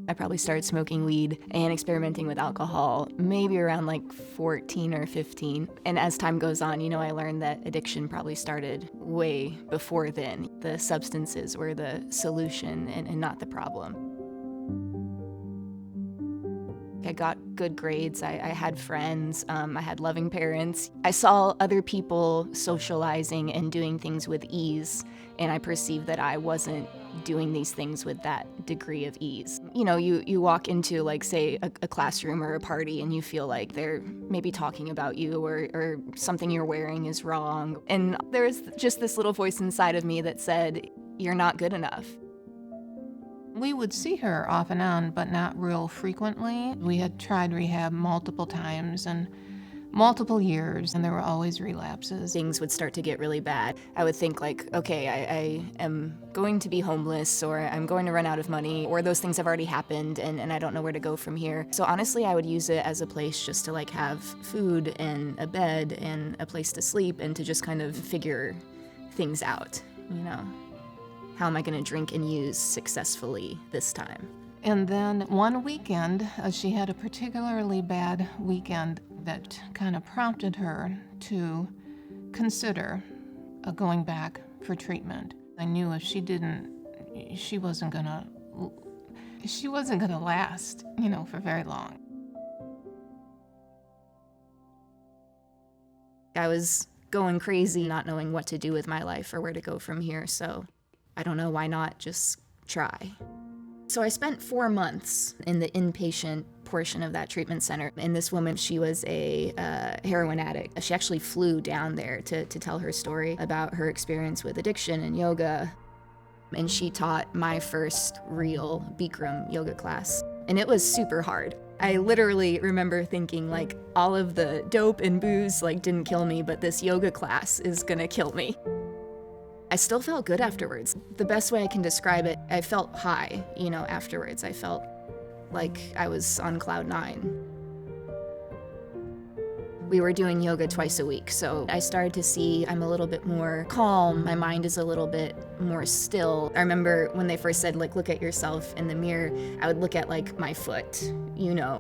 I probably started smoking weed and experimenting with alcohol maybe around like 14 or 15. And as time goes on, I learned that addiction probably started way before then. The substances were the solution and not the problem. I got good grades, I had friends, I had loving parents. I saw other people socializing and doing things with ease, and I perceived that I wasn't doing these things with that degree of ease. You walk into, like, say, a classroom or a party, and you feel like they're maybe talking about you or something you're wearing is wrong. And there's just this little voice inside of me that said, "You're not good enough." We would see her off and on, but not real frequently. We had tried rehab multiple times and multiple years, and there were always relapses. Things would start to get really bad. I would think like, okay, I am going to be homeless, or I'm going to run out of money, or those things have already happened and I don't know where to go from here. So honestly, I would use it as a place just to like have food and a bed and a place to sleep and to just kind of figure things out, How am I going to drink and use successfully this time? And then one weekend, she had a particularly bad weekend that kind of prompted her to consider going back for treatment. I knew if she didn't, she wasn't gonna last, for very long. I was going crazy, not knowing what to do with my life or where to go from here, so I don't know, why not just try? So I spent 4 months in the inpatient portion of that treatment center. And this woman, she was a heroin addict. She actually flew down there to tell her story about her experience with addiction and yoga. And she taught my first real Bikram yoga class. And it was super hard. I literally remember thinking, like, all of the dope and booze, like, didn't kill me, but this yoga class is gonna kill me. I still felt good afterwards. The best way I can describe it, I felt high, afterwards. I felt like I was on cloud 9. We were doing yoga twice a week, so I started to see I'm a little bit more calm. My mind is a little bit more still. I remember when they first said, like, look at yourself in the mirror, I would look at, like, my foot,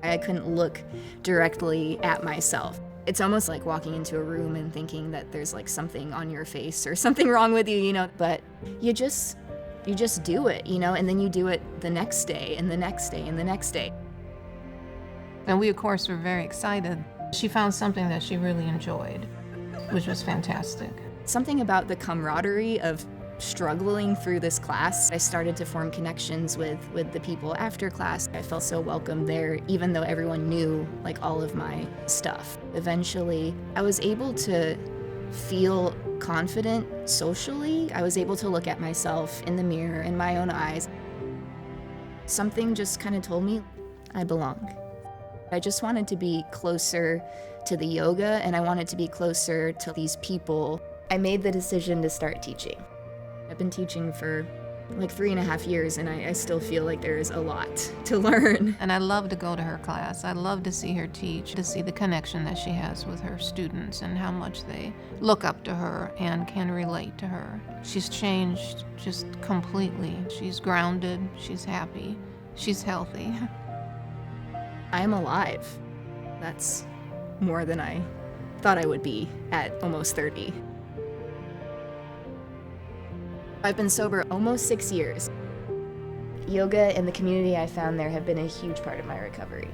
I couldn't look directly at myself. It's almost like walking into a room and thinking that there's like something on your face or something wrong with you, but you just do it, and then you do it the next day and the next day and the next day. And we, of course, were very excited. She found something that she really enjoyed, which was fantastic. Something about the camaraderie of struggling through this class. I started to form connections with the people after class. I felt so welcome there, even though everyone knew like all of my stuff. Eventually, I was able to feel confident socially. I was able to look at myself in the mirror in my own eyes. Something just kind of told me I belong. I just wanted to be closer to the yoga, and I wanted to be closer to these people. I made the decision to start teaching. I've been teaching for like 3.5 years, and I still feel like there's a lot to learn. And I love to go to her class. I love to see her teach, to see the connection that she has with her students and how much they look up to her and can relate to her. She's changed just completely. She's grounded, she's happy, she's healthy. I'm alive. That's more than I thought I would be at almost 30. I've been sober almost 6 years. Yoga and the community I found there have been a huge part of my recovery.